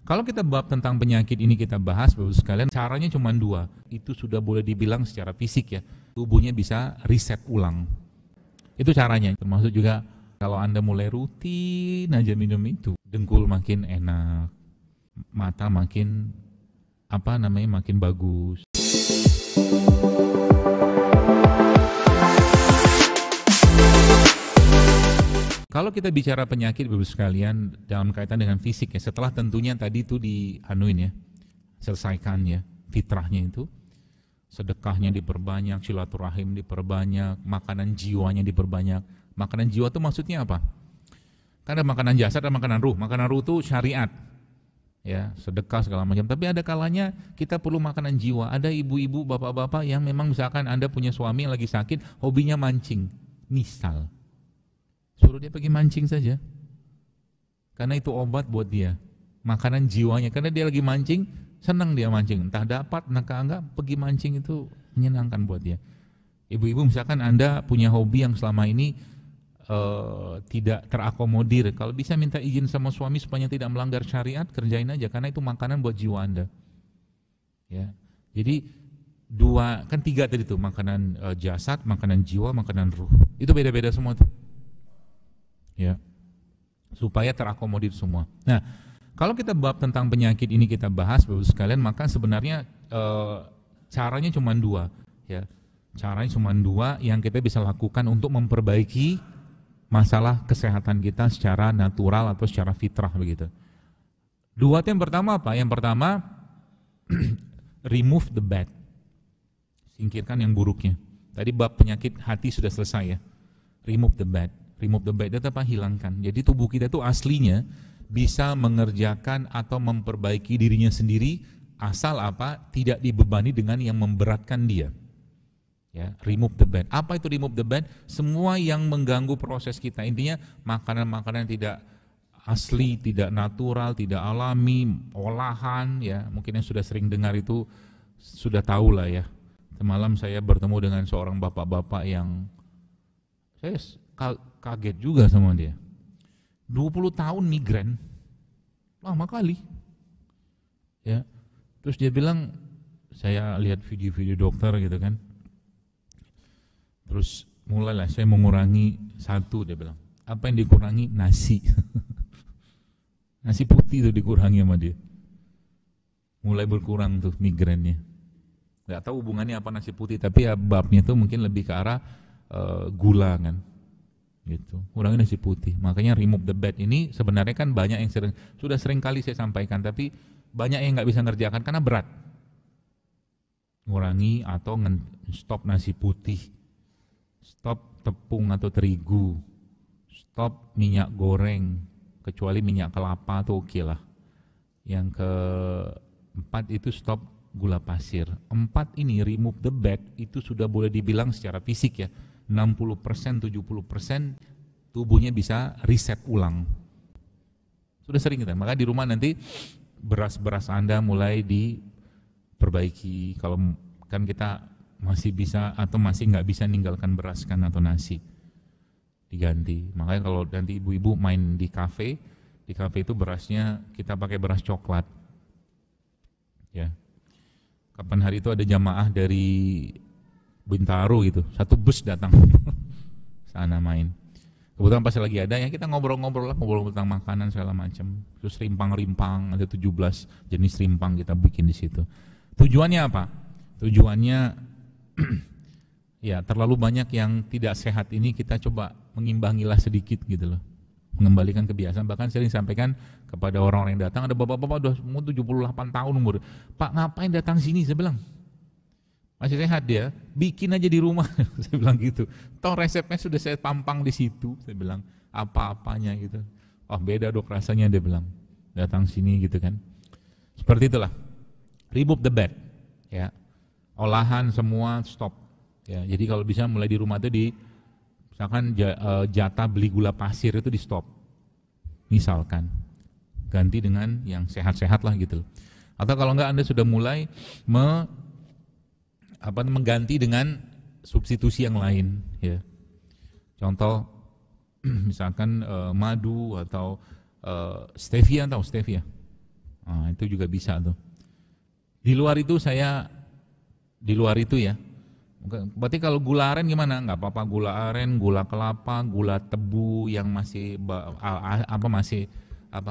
Kalau kita bab tentang penyakit ini kita bahas, Bapak sekalian, caranya cuma dua. Itu sudah boleh dibilang secara fisik ya. Tubuhnya bisa reset ulang. Itu caranya. Termasuk juga kalau Anda mulai rutin aja minum itu, dengkul makin enak, mata makin makin bagus. Kalau kita bicara penyakit Bapak sekalian dalam kaitan dengan fisik ya, setelah tentunya tadi itu selesaikan ya fitrahnya itu, sedekahnya diperbanyak, silaturahim diperbanyak, makanan jiwanya diperbanyak. Makanan jiwa itu maksudnya apa? Kan ada makanan jasad, ada makanan ruh. Makanan ruh itu syariat, ya sedekah segala macam. Tapi ada kalanya kita perlu makanan jiwa. Ada ibu-ibu, bapak-bapak yang memang misalkan Anda punya suami yang lagi sakit, hobinya mancing, misal. Suruh dia pergi mancing saja, karena itu obat buat dia, makanan jiwanya. Karena dia lagi mancing, senang dia mancing, entah dapat, entah enggak, pergi mancing itu menyenangkan buat dia. Ibu-ibu misalkan Anda punya hobi yang selama ini tidak terakomodir, kalau bisa minta izin sama suami supaya tidak melanggar syariat, kerjain aja, karena itu makanan buat jiwa Anda. Ya, jadi tiga tadi tuh, makanan jasad, makanan jiwa, makanan ruh. Itu beda-beda semua tuh. Ya, supaya terakomodir semua. Nah, kalau kita bab tentang penyakit ini kita bahas Bapak sekalian, maka sebenarnya caranya cuma dua, ya. Caranya cuma dua yang kita bisa lakukan untuk memperbaiki masalah kesehatan kita secara natural atau secara fitrah begitu. Dua itu yang pertama apa? Yang pertama remove the bad. Singkirkan yang buruknya. Tadi bab penyakit hati sudah selesai ya. Remove the bad. Remove the bad itu apa? Hilangkan. Jadi tubuh kita itu aslinya bisa mengerjakan atau memperbaiki dirinya sendiri asal apa? Tidak dibebani dengan yang memberatkan dia. Ya, remove the bad. Apa itu remove the bad? Semua yang mengganggu proses kita. Intinya makanan-makanan tidak asli, tidak natural, tidak alami, olahan ya. Mungkin yang sudah sering dengar itu sudah tahu lah ya. Semalam saya bertemu dengan seorang bapak-bapak yang saya kaget juga sama dia. 20 tahun migran, lama kali. Ya. Terus dia bilang, saya lihat video-video dokter gitu kan. Terus mulailah saya mengurangi satu, dia bilang. Apa yang dikurangi? Nasi. Nasi putih itu dikurangi sama dia. Mulai berkurang tuh migrannya. Gak tahu hubungannya apa nasi putih, tapi ya babnya tuh mungkin lebih ke arah gula kan. Gitu, kurangi nasi putih. Makanya remove the bad ini sebenarnya kan banyak yang sudah sering kali saya sampaikan, tapi banyak yang nggak bisa ngerjakan karena berat. Ngurangi atau stop nasi putih, stop tepung atau terigu, stop minyak goreng, kecuali minyak kelapa tuh oke lah. Yang keempat itu stop gula pasir. 4 ini remove the bad itu sudah boleh dibilang secara fisik ya. 60%, 70% tubuhnya bisa reset ulang. Sudah sering kita, maka di rumah nanti beras-beras Anda mulai diperbaiki. Kalau kan kita masih bisa atau masih nggak bisa ninggalkan beras kan atau nasi, diganti. Makanya kalau nanti ibu-ibu main di kafe itu berasnya kita pakai beras coklat. Ya. Kapan hari itu ada jamaah dari Bintaro gitu, satu bus datang sana main. Kebetulan pas lagi ada ya kita ngobrol tentang makanan segala macam. Terus rimpang-rimpang, ada 17 jenis rimpang kita bikin di situ. Tujuannya apa? Tujuannya ya terlalu banyak yang tidak sehat ini kita coba mengimbangilah sedikit gitu loh. Mengembalikan kebiasaan. Bahkan saya sampaikan kepada orang-orang yang datang, ada bapak-bapak udah umur 78 tahun umur. Pak ngapain datang sini? Saya bilang, masih sehat dia, bikin aja di rumah. Saya bilang gitu. Toh resepnya sudah saya pampang di situ. Saya bilang apa-apanya gitu. Oh beda dok rasanya, dia bilang. Datang sini gitu kan. Seperti itulah. Remove the bad. Ya. Olahan semua stop. Ya. Jadi kalau bisa mulai di rumah itu misalkan jatah beli gula pasir itu di stop. Misalkan ganti dengan yang sehat-sehat lah gitu. Atau kalau enggak Anda sudah mulai mengganti dengan substitusi yang lain ya. Contoh misalkan madu atau stevia, tahu stevia? Nah, itu juga bisa tuh. Di luar itu ya. Berarti kalau gula aren gimana? Nggak apa-apa, gula aren, gula kelapa, gula tebu yang masih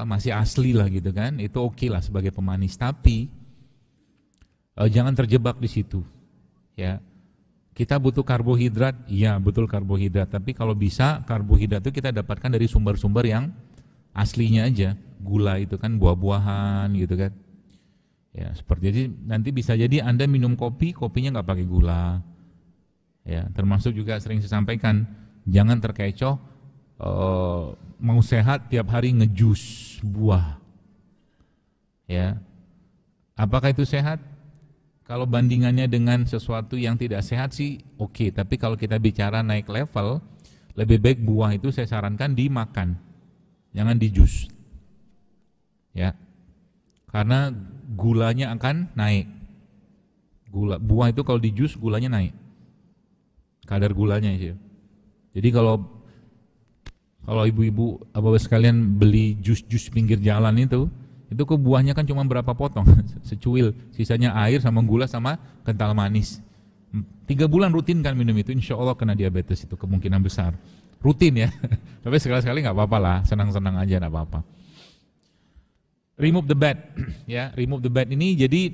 masih asli lah gitu kan. Itu oke lah sebagai pemanis. Tapi jangan terjebak di situ. Ya. Kita butuh karbohidrat, iya betul karbohidrat. Tapi kalau bisa karbohidrat itu kita dapatkan dari sumber-sumber yang aslinya aja. Gula itu kan buah-buahan gitu kan. Ya seperti jadi nanti bisa jadi Anda minum kopi, kopinya nggak pakai gula. Ya termasuk juga sering saya sampaikan, jangan terkecoh mau sehat tiap hari ngejus buah. Ya, apakah itu sehat? Kalau bandingannya dengan sesuatu yang tidak sehat sih oke, tapi kalau kita bicara naik level, lebih baik buah itu saya sarankan dimakan, jangan di jus. Ya. Karena gulanya akan naik. Buah itu kalau di jus gulanya naik. Kadar gulanya sih. Jadi kalau ibu-ibu bapak sekalian beli jus-jus pinggir jalan itu ke buahnya kan cuma berapa potong, secuil, sisanya air sama gula sama kental manis. 3 bulan rutin kan minum itu, insya Allah kena diabetes itu kemungkinan besar. Rutin ya, tapi sekali-sekali nggak apa-apa lah, senang-senang aja nggak apa-apa. Remove the bad, ya remove the bad ini jadi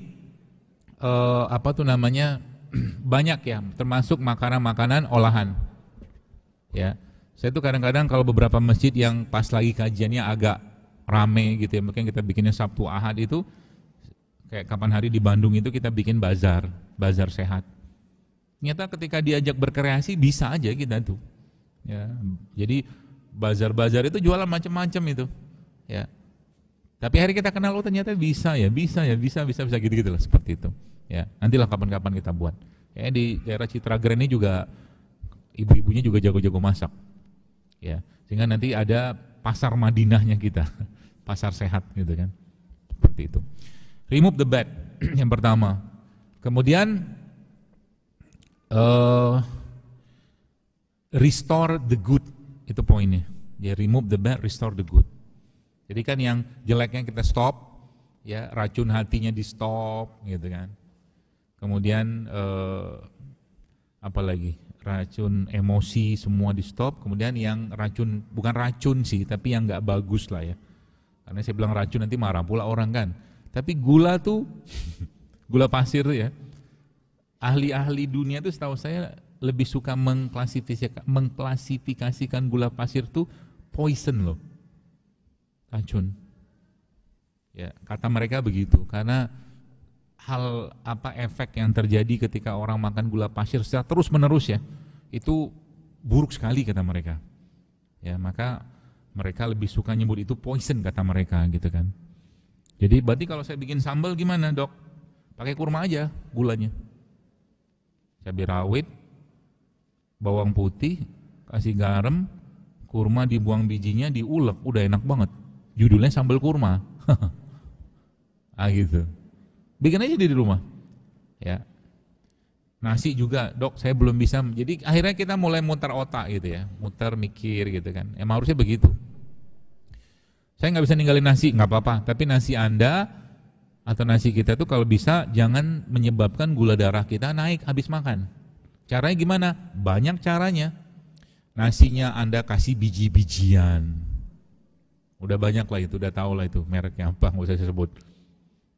banyak ya, termasuk makanan-makanan olahan. Ya, saya tuh kadang-kadang kalau beberapa masjid yang pas lagi kajiannya agak rame gitu ya, mungkin kita bikinnya Sabtu Ahad itu, kayak kapan hari di Bandung itu kita bikin bazar sehat. Ternyata ketika diajak berkreasi bisa aja kita tuh. Ya, jadi bazar itu jualan macam-macam itu. Ya. Tapi hari kita kenal ternyata bisa gitu lah seperti itu. Ya, nantilah kapan-kapan kita buat. Ya di daerah Citra Grand ini juga ibu-ibunya juga jago-jago masak. Ya, sehingga nanti ada pasar Madinahnya kita, pasar sehat gitu kan, seperti itu. Remove the bad yang pertama. Kemudian restore the good, itu poinnya. Ya, remove the bad, restore the good. Jadi kan yang jeleknya kita stop, ya racun hatinya di stop, gitu kan. Kemudian apa lagi? Racun emosi semua di stop. Kemudian yang racun, bukan racun sih, tapi yang nggak bagus lah ya. Karena saya bilang racun nanti marah pula orang kan. Tapi gula tuh, gula pasir tuh ya. Ahli-ahli dunia tuh setahu saya lebih suka mengklasifikasikan gula pasir tuh poison loh, racun. Ya, kata mereka begitu. Karena efek yang terjadi ketika orang makan gula pasir secara terus menerus ya, itu buruk sekali kata mereka. Ya, maka mereka lebih suka nyebut itu poison kata mereka gitu kan. Jadi berarti kalau saya bikin sambal gimana dok? Pakai kurma aja gulanya. Cabai rawit, bawang putih, kasih garam, kurma dibuang bijinya, diulek, udah enak banget. Judulnya sambal kurma. Gitu. Bikin aja di rumah, ya. Nasi juga, dok, saya belum bisa. Jadi akhirnya kita mulai muter otak gitu ya, muter mikir gitu kan. Emang harusnya begitu. Saya nggak bisa ninggalin nasi, nggak apa-apa. Tapi nasi Anda atau nasi kita tuh kalau bisa jangan menyebabkan gula darah kita naik habis makan. Caranya gimana? Banyak caranya. Nasinya Anda kasih biji-bijian. Udah banyak lah itu, udah tahu lah itu mereknya apa, nggak usah saya sebut.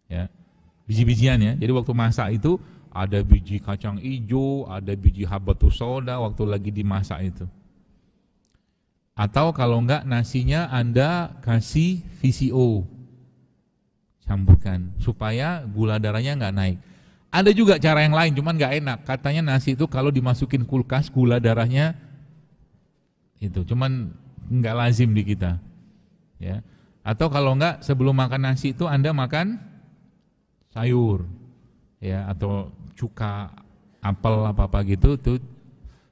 Ya. Biji-bijian ya, jadi waktu masak itu ada biji kacang hijau, ada biji habatus sauda waktu lagi dimasak itu. Atau kalau enggak nasinya Anda kasih VCO, campurkan supaya gula darahnya enggak naik. Ada juga cara yang lain, cuman enggak enak. Katanya nasi itu kalau dimasukin kulkas gula darahnya itu, cuman enggak lazim di kita. Ya. Atau kalau enggak sebelum makan nasi itu Anda makan sayur, ya, atau cuka, apel apa gitu, tuh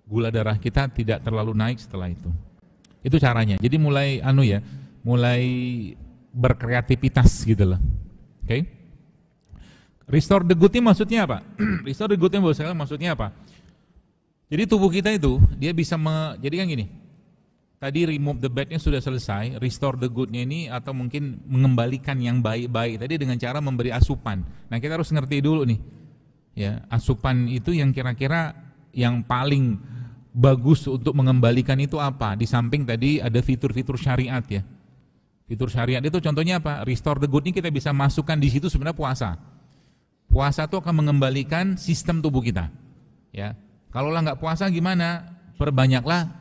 gula darah kita tidak terlalu naik setelah itu. Itu caranya. Jadi mulai mulai berkreativitas gitu loh. Oke? Restore the good ini maksudnya apa? Restore the good ini maksudnya apa? Jadi tubuh kita itu dia bisa jadi kan gini. tadi remove the badnya sudah selesai, restore the goodnya ini atau mungkin mengembalikan yang baik-baik tadi dengan cara memberi asupan. Nah kita harus ngerti dulu nih, ya asupan itu yang kira-kira yang paling bagus untuk mengembalikan itu apa? Di samping tadi ada fitur-fitur syariat ya. Fitur syariat itu contohnya apa? Restore the good ini kita bisa masukkan di situ sebenarnya puasa. Puasa itu akan mengembalikan sistem tubuh kita. Ya, kalau lah nggak puasa gimana? Perbanyaklah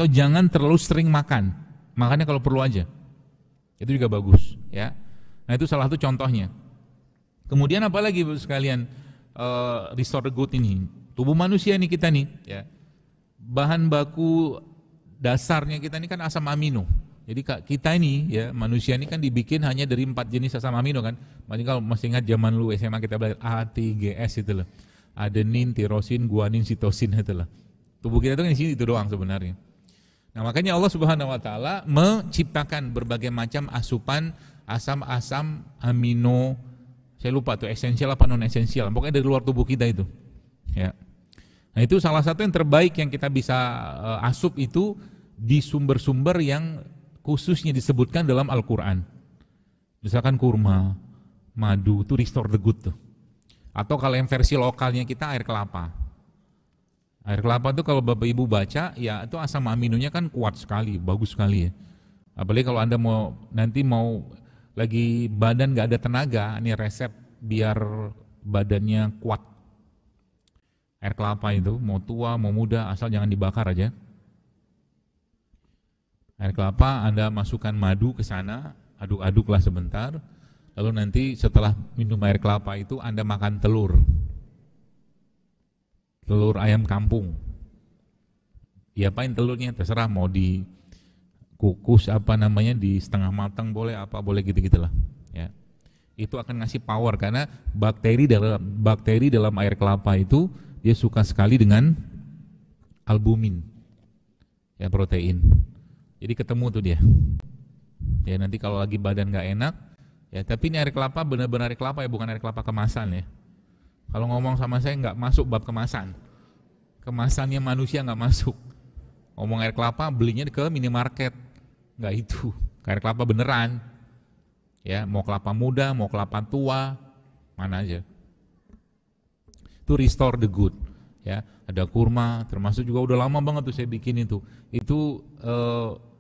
jangan terlalu sering makan. Makannya kalau perlu aja. Itu juga bagus. Ya, nah itu salah satu contohnya. Kemudian apa lagi sekalian restore the good ini? Tubuh manusia nih kita nih. Ya, bahan baku dasarnya kita ini kan asam amino. Jadi kita ini ya manusia ini kan dibikin hanya dari 4 jenis asam amino kan. Makanya kalau masih ingat zaman lu SMA kita belajar A, T, G, S itu loh. Adenin, tirosin, guanin, sitosin itu lah. Tubuh kita itu kan di sini itu doang sebenarnya. Nah makanya Allah Subhanahu Wa Taala menciptakan berbagai macam asupan asam-asam amino. Saya lupa tuh esensial apa non esensial. Pokoknya dari luar tubuh kita itu. Ya. Nah itu salah satu yang terbaik yang kita bisa asup itu di sumber-sumber yang khususnya disebutkan dalam Al-Quran. Misalkan kurma, madu, itu restore the good tuh. Atau kalau yang versi lokalnya kita air kelapa. Air kelapa itu kalau Bapak Ibu baca, ya itu asam aminonya kan kuat sekali, bagus sekali ya. Apalagi kalau Anda nanti mau lagi badan gak ada tenaga, ini resep biar badannya kuat. Air kelapa itu, mau tua, mau muda, asal jangan dibakar aja. Air kelapa Anda masukkan madu ke sana, aduk-aduklah sebentar, lalu nanti setelah minum air kelapa itu Anda makan telur ayam kampung. Diapain telurnya? Terserah, mau dikukus di setengah matang boleh, apa boleh gitu-gitulah. Ya, itu akan ngasih power karena bakteri dalam air kelapa itu dia suka sekali dengan albumin, ya protein. Jadi ketemu tuh dia. Ya nanti kalau lagi badan nggak enak, ya tapi ini air kelapa benar-benar air kelapa ya, bukan air kelapa kemasan ya. Kalau ngomong sama saya nggak masuk bab kemasan. Kemasannya manusia nggak masuk. Ngomong air kelapa belinya ke minimarket, nggak itu. Air kelapa beneran. Ya mau kelapa muda, mau kelapa tua, mana aja. Itu restore the good. Ya, ada kurma, termasuk juga udah lama banget tuh saya bikin itu. Itu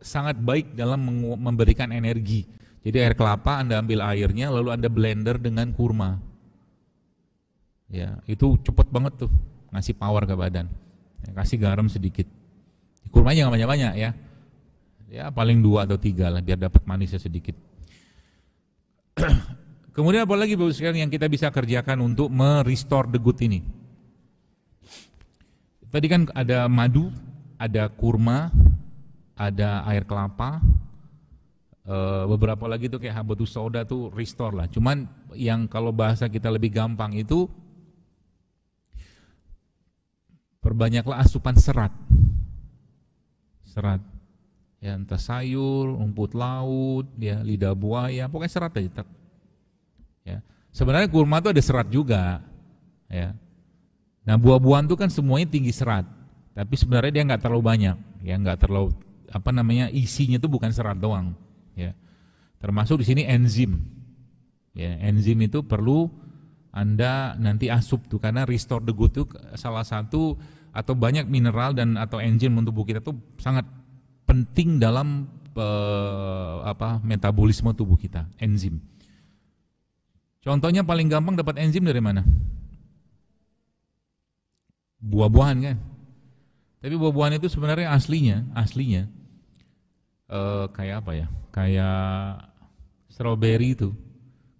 sangat baik dalam memberikan energi. Jadi air kelapa Anda ambil airnya, lalu Anda blender dengan kurma. Ya, itu cepet banget tuh ngasih power ke badan. Ya, kasih garam sedikit. Kurmanya nggak banyak-banyak ya. Ya paling 2 atau 3 lah biar dapat manisnya sedikit. Kemudian apa lagi Bapak sekalian yang kita bisa kerjakan untuk merestore the good ini? Tadi kan ada madu, ada kurma, ada air kelapa, beberapa lagi tuh kayak habatus sauda tuh restore lah. Cuman yang kalau bahasa kita lebih gampang itu perbanyaklah asupan serat. Serat. Ya entah sayur, rumput laut, ya lidah buaya, pokoknya serat aja. Ya. Sebenarnya kurma tuh ada serat juga. Ya. Nah buah-buahan itu kan semuanya tinggi serat, tapi sebenarnya dia nggak terlalu banyak, ya nggak terlalu isinya itu bukan serat doang, ya. Termasuk di sini enzim, ya enzim itu perlu Anda nanti asup tuh karena restore the good itu salah satu atau banyak mineral dan atau enzim untuk tubuh kita tuh sangat penting dalam metabolisme tubuh kita, enzim. Contohnya paling gampang dapat enzim dari mana? Buah-buahan kan, tapi buah-buahan itu sebenarnya aslinya kayak apa ya? Kayak stroberi itu.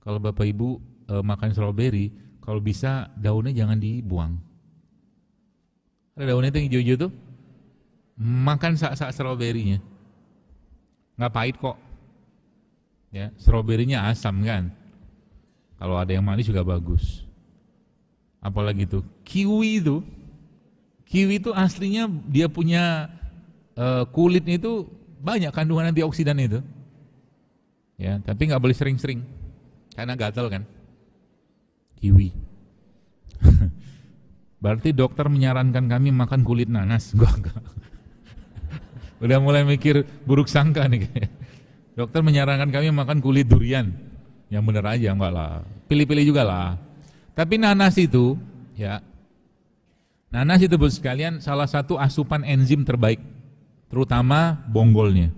Kalau Bapak Ibu makan stroberi, kalau bisa daunnya jangan dibuang. Ada daunnya itu yang hijau-hijau tuh, makan sak-sak stroberinya, nggak pahit kok. Ya, stroberinya asam kan. Kalau ada yang manis juga bagus. Apalagi tuh kiwi itu. Kiwi itu aslinya dia punya kulitnya itu banyak kandungan antioksidan itu. Ya, tapi nggak boleh sering-sering karena gatal kan. Kiwi. Berarti dokter menyarankan kami makan kulit nanas. Gua enggak. Udah mulai mikir buruk sangka nih. Dokter menyarankan kami makan kulit durian. Yang bener aja, enggak lah. Pilih-pilih juga lah. Tapi nanas itu, ya, nanas itu bos sekalian salah satu asupan enzim terbaik, terutama bonggolnya.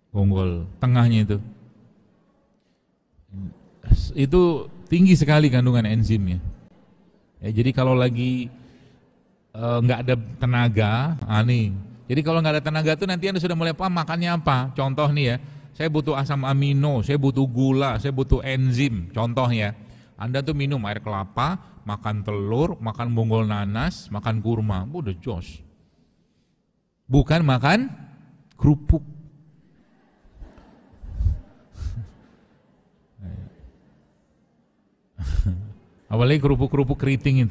Bonggol tengahnya itu tinggi sekali kandungan enzimnya. Ya, jadi kalau lagi nggak ada tenaga, nih. Jadi kalau nggak ada tenaga tuh nanti Anda sudah mulai paham makannya apa. Contoh nih ya, saya butuh asam amino, saya butuh gula, saya butuh enzim. Contohnya, Anda tuh minum air kelapa, makan telur, makan bonggol nanas, makan kurma, udah jos. Bukan makan kerupuk. Apalagi kerupuk-kerupuk keriting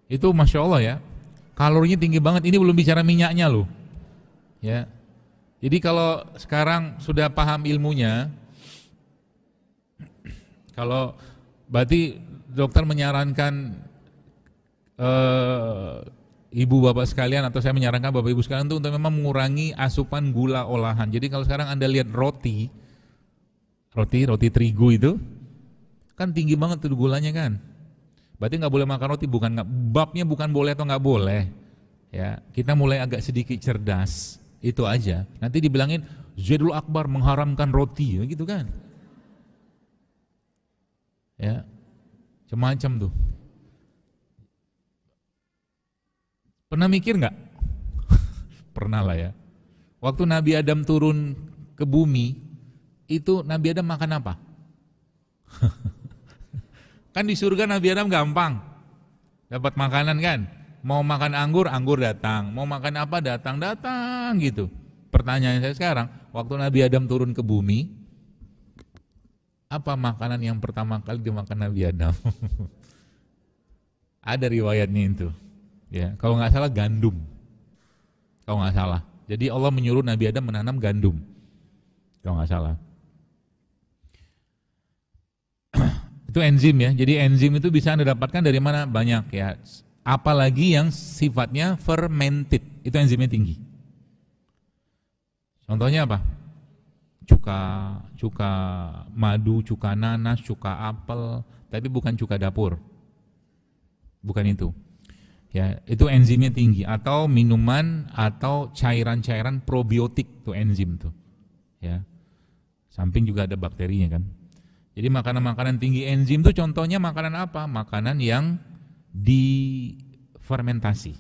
itu Masya Allah ya, kalorinya tinggi banget. Ini belum bicara minyaknya loh ya. Jadi kalau sekarang sudah paham ilmunya, kalau berarti dokter menyarankan ibu bapak sekalian, atau saya menyarankan bapak ibu sekalian untuk memang mengurangi asupan gula olahan. Jadi kalau sekarang Anda lihat roti terigu itu kan tinggi banget tuh gulanya kan. Berarti nggak boleh makan roti, babnya bukan boleh atau nggak boleh. Ya, kita mulai agak sedikit cerdas, itu aja. Nanti dibilangin Zaidul Akbar mengharamkan roti, gitu kan? Ya, macam-macam tuh. Pernah mikir nggak? Pernah lah ya. Waktu Nabi Adam turun ke bumi, itu Nabi Adam makan apa? Kan di surga Nabi Adam gampang dapat makanan kan. Mau makan anggur datang, mau makan apa datang gitu. Pertanyaan saya sekarang, waktu Nabi Adam turun ke bumi, apa makanan yang pertama kali dimakan Nabi Adam? Ada riwayatnya itu. Ya, kalau nggak salah gandum. Kalau nggak salah. Jadi Allah menyuruh Nabi Adam menanam gandum. Kalau nggak salah. Itu enzim ya. Jadi enzim itu bisa Anda dapatkan dari mana? Banyak ya. Apalagi yang sifatnya fermented, itu enzimnya tinggi. Contohnya apa? Cuka madu, cuka nanas, cuka apel, tapi bukan cuka dapur. Bukan itu. Ya, itu enzimnya tinggi. Atau minuman atau cairan-cairan probiotik tuh enzim tuh. Ya. Samping juga ada bakterinya kan. Jadi makanan-makanan tinggi enzim itu contohnya makanan apa? Makanan yang difermentasi.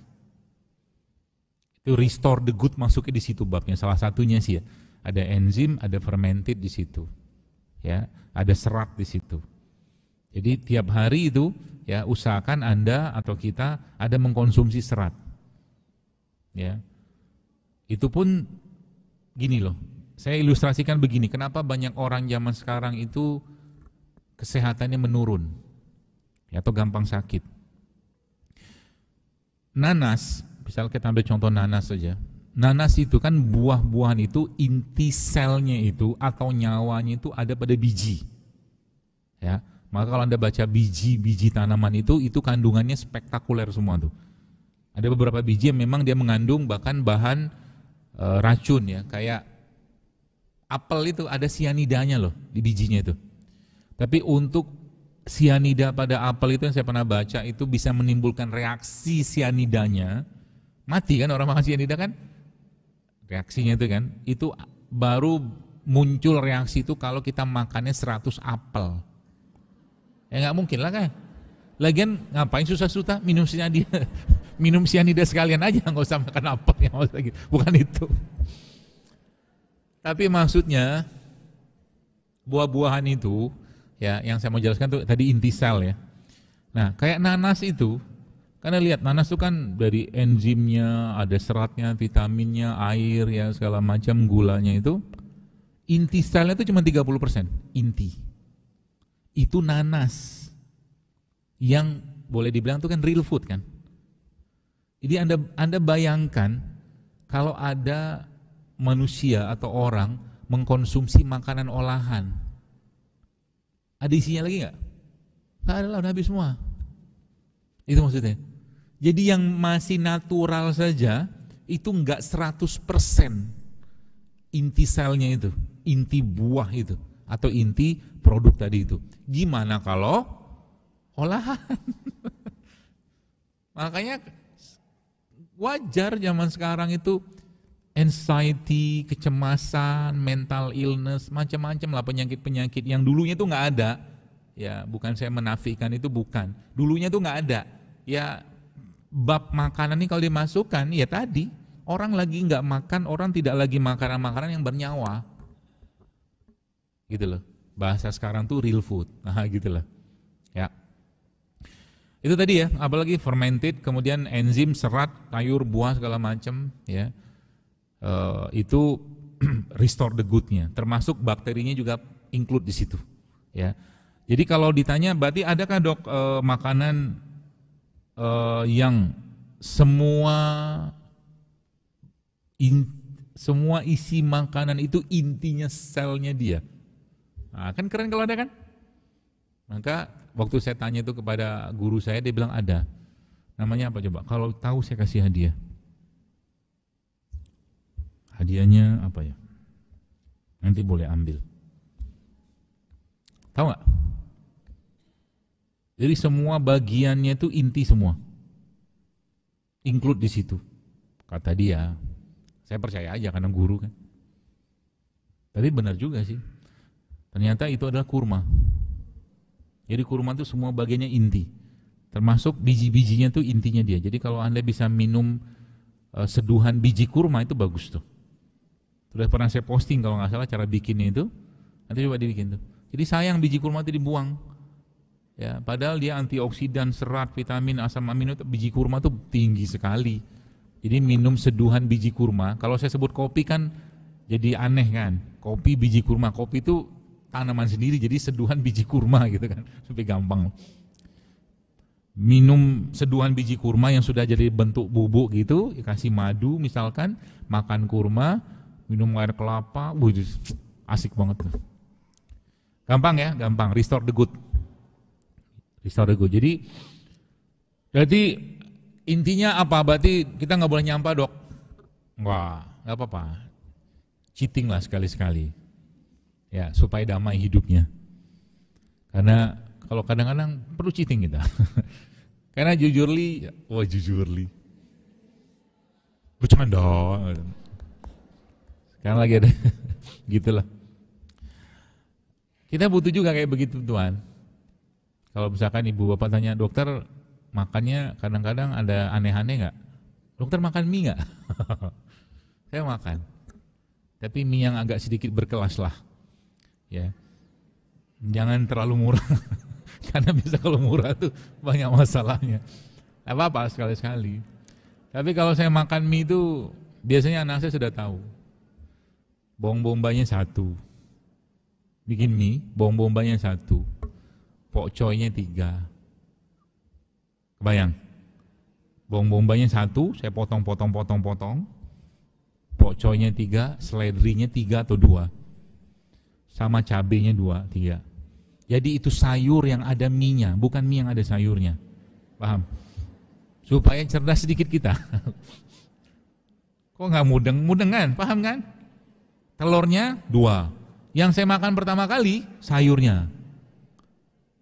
Itu restore the good masuknya di situ babnya. Salah satunya sih ya. Ada enzim, ada fermented di situ. Ya, ada serat di situ. Jadi tiap hari itu ya usahakan Anda atau kita ada mengkonsumsi serat. Ya. Itu pun gini loh. Saya ilustrasikan begini, kenapa banyak orang zaman sekarang itu kesehatannya menurun ya, atau gampang sakit. Nanas, misal kita ambil contoh nanas saja. Nanas itu kan buah-buahan itu inti selnya itu atau nyawanya itu ada pada biji. Ya, maka kalau Anda baca biji tanaman itu kandungannya spektakuler semua tuh. Ada beberapa biji yang memang dia mengandung bahkan bahan racun ya, kayak apel itu ada sianidanya loh di bijinya itu. Tapi untuk sianida pada apel itu yang saya pernah baca itu bisa menimbulkan reaksi sianidanya, mati kan orang makan sianida kan? Reaksinya itu kan, itu baru muncul reaksi itu kalau kita makannya 100 apel. Ya nggak mungkin lah kan? Lagian ngapain susah-susah minum sianida? Minum sianida sekalian aja, nggak usah makan apel, yang bukan itu. Tapi maksudnya buah-buahan itu ya, yang saya mau jelaskan tuh tadi inti sel ya. Nah, kayak nanas itu, karena lihat nanas itu kan dari enzimnya, ada seratnya, vitaminnya, air ya segala macam, gulanya itu, inti selnya itu cuma 30%, inti. Itu nanas. Yang boleh dibilang itu kan real food kan. Jadi Anda bayangkan kalau ada manusia atau orang mengkonsumsi makanan olahan, ada isinya lagi nggak? Nggak ada lah, udah habis semua. Itu maksudnya. Jadi yang masih natural saja itu enggak 100% inti selnya itu, inti buah itu, atau inti produk tadi itu. Gimana kalau olahan? Makanya wajar zaman sekarang itu anxiety, kecemasan, mental illness, macam-macam lah penyakit-penyakit yang dulunya itu nggak ada. Ya, bukan saya menafikan itu, bukan. Dulunya itu nggak ada. Ya, bab makanan ini kalau dimasukkan, ya tadi orang lagi nggak makan, orang tidak lagi makanan-makanan yang bernyawa, gitu loh. Bahasa sekarang tuh real food, nah gitu loh. Ya, itu tadi ya. Apalagi fermented, kemudian enzim, serat, sayur, buah segala macam, ya. Itu restore the good-nya, termasuk bakterinya juga include di situ, ya. Jadi kalau ditanya, berarti adakah dok makanan yang semua isi makanan itu intinya selnya dia? Nah, kan keren kalau ada kan? Maka waktu saya tanya itu kepada guru saya, dia bilang ada. Namanya apa coba? Kalau tahu saya kasih hadiah. Hadiahnya apa ya? Nanti boleh ambil. Tahu nggak? Jadi semua bagiannya itu inti semua, include di situ. Kata dia, saya percaya aja karena guru kan. Tapi benar juga sih. Ternyata itu adalah kurma. Jadi kurma itu semua bagiannya inti, termasuk biji-bijinya itu intinya dia. Jadi kalau Anda bisa minum seduhan biji kurma itu bagus tuh. Sudah pernah saya posting kalau nggak salah cara bikinnya itu, nanti coba dibikin tuh. Jadi sayang biji kurma itu dibuang, ya. Padahal dia antioksidan, serat, vitamin, asam amino, biji kurma tuh tinggi sekali. Jadi minum seduhan biji kurma. Kalau saya sebut kopi kan jadi aneh kan. Kopi biji kurma, kopi itu tanaman sendiri, jadi seduhan biji kurma gitu kan, supaya gampang. Minum seduhan biji kurma yang sudah jadi bentuk bubuk gitu, kasih madu misalkan, makan kurma, minum air kelapa, asik banget tuh. Gampang ya, gampang. Restore the good. Restore the good. Jadi intinya apa? Berarti kita nggak boleh nyampah dok? Wah, nggak apa-apa. Cheating lah sekali-sekali. Ya, supaya damai hidupnya. Karena kalau kadang-kadang perlu cheating kita. Karena jujurly, bercanda. Sekarang lagi ada, gitulah. Kita butuh juga kayak begitu Tuhan. Kalau misalkan ibu bapak tanya, dokter makannya kadang-kadang ada aneh-aneh nggak? Dokter makan mie nggak? Saya makan, tapi mie yang agak sedikit berkelas lah, ya. Jangan terlalu murah, karena bisa kalau murah tuh banyak masalahnya. Apa-apa sekali-sekali. Tapi kalau saya makan mie itu biasanya anak saya sudah tahu. Bawang bombanya 1. Bikin mie, bawang bombanya 1, pokcoynya 3. Kebayang? Bawang bombanya 1, saya potong, pokcoynya 3, seledrinya 3 atau 2, sama cabenya 2, 3. Jadi itu sayur yang ada mie-nya, bukan mie yang ada sayurnya. Paham? Supaya cerdas sedikit kita. Kok nggak mudeng kan? Paham kan? Telurnya 2. Yang saya makan pertama kali sayurnya.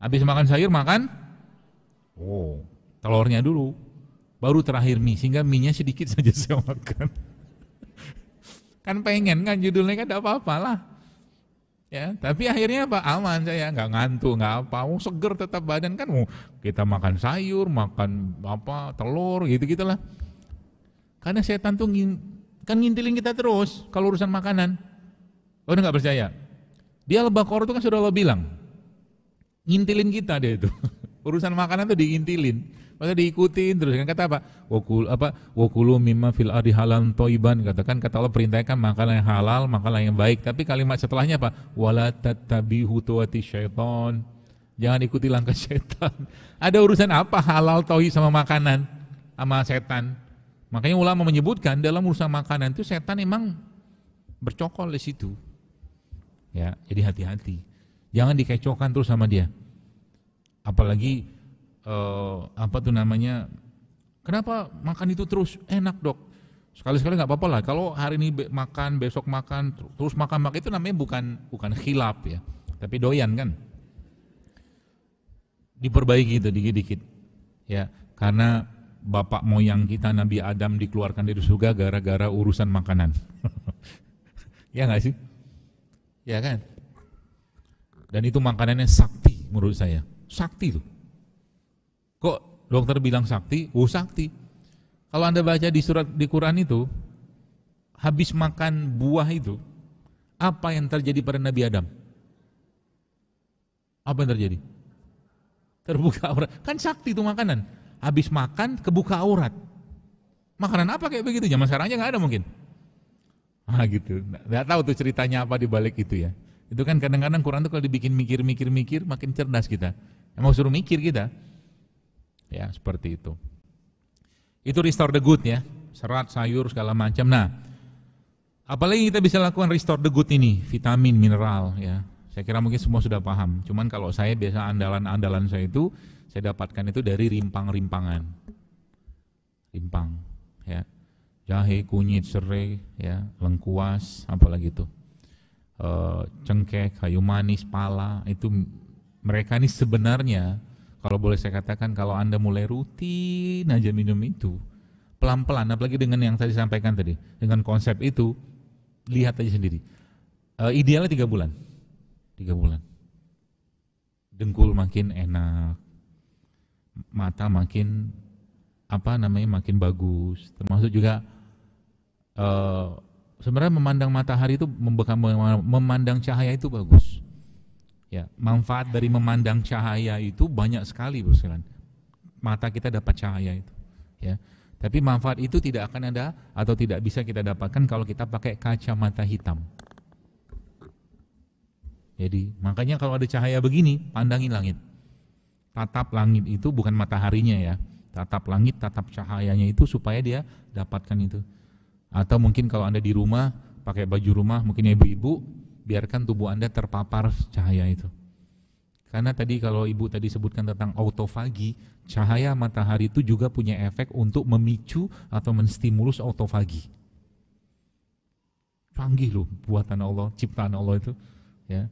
Habis makan sayur makan telurnya dulu. Baru terakhir mie, sehingga mie-nya sedikit saja saya makan. Kan pengen kan judulnya kan tidak apa-apa lah. Ya, tapi akhirnya apa? Aman saya, nggak ngantuk, nggak apa. Seger tetap badan kan. Kita makan sayur, makan apa, telur gitu-gitulah. Karena setan tuh kan ngintilin kita terus kalau urusan makanan. Oh, udah nggak percaya? Di Al-Baqarah itu kan sudah Allah bilang, ngintilin kita dia itu. Urusan makanan tuh diintilin, maka diikutin terus kan. Kata apa? Wakulu mimma fil ardi halan toiban. Katakan kata Allah perintahkan makanan yang halal, makanan yang baik. Tapi kalimat setelahnya apa? Wala tattabi'u khutuwati syaiton. Jangan ikuti langkah setan. Ada urusan apa halal tauhid sama makanan sama setan? Makanya ulama menyebutkan dalam urusan makanan itu setan emang bercokol di situ. Ya, jadi hati-hati. Jangan dikecohkan terus sama dia. Apalagi apa tuh namanya? Kenapa makan itu terus? Enak dok. Sekali-sekali nggak apa-apa lah. Kalau hari ini makan, besok makan, terus makan itu namanya bukan khilaf ya, tapi doyan kan. Diperbaiki itu dikit-dikit. Ya, karena bapak moyang kita Nabi Adam dikeluarkan dari surga gara-gara urusan makanan. Ya nggak sih? Ya kan? Dan itu makanannya sakti menurut saya. Sakti loh. Kok dokter bilang sakti? Oh sakti. Kalau Anda baca di Quran itu, habis makan buah itu, apa yang terjadi pada Nabi Adam? Apa yang terjadi? Terbuka aurat. Kan sakti itu makanan. Habis makan kebuka aurat. Makanan apa kayak begitu? Zaman sekarang aja nggak ada mungkin. Gitu. Nggak tahu tuh ceritanya apa di balik itu ya. Itu kan kadang-kadang Quran tuh kalau dibikin mikir makin cerdas kita. Emang suruh mikir kita. Ya seperti itu. Itu restore the good ya. Serat, sayur, segala macam. Nah, apalagi kita bisa lakukan restore the good ini, vitamin, mineral ya. Saya kira mungkin semua sudah paham. Cuman kalau saya biasa andalan saya itu saya dapatkan itu dari rimpang-rimpangan. Rimpang ya. Jahe, kunyit, serai ya, lengkuas, apalagi itu. Cengkeh, kayu manis, pala, itu mereka ini sebenarnya kalau boleh saya katakan kalau Anda mulai rutin aja minum itu, pelan-pelan, apalagi dengan yang tadi sampaikan tadi, dengan konsep itu, lihat aja sendiri. Idealnya 3 bulan. 3 bulan. Dengkul makin enak, mata makin makin bagus, termasuk juga sebenarnya memandang matahari itu, memandang cahaya itu bagus. Ya, manfaat dari memandang cahaya itu banyak sekali, Bos sekalian. Mata kita dapat cahaya itu, ya. Tapi manfaat itu tidak akan ada atau tidak bisa kita dapatkan kalau kita pakai kacamata hitam. Jadi, makanya kalau ada cahaya begini, pandangin langit. Tatap langit itu bukan mataharinya ya. Tatap langit, tatap cahayanya itu supaya dia dapatkan itu. Atau mungkin kalau Anda di rumah, pakai baju rumah, mungkin ibu-ibu, biarkan tubuh Anda terpapar cahaya itu. Karena tadi kalau ibu tadi sebutkan tentang autofagi, cahaya matahari itu juga punya efek untuk memicu atau menstimulus autofagi. Canggih loh buatan Allah, ciptaan Allah itu. Ya.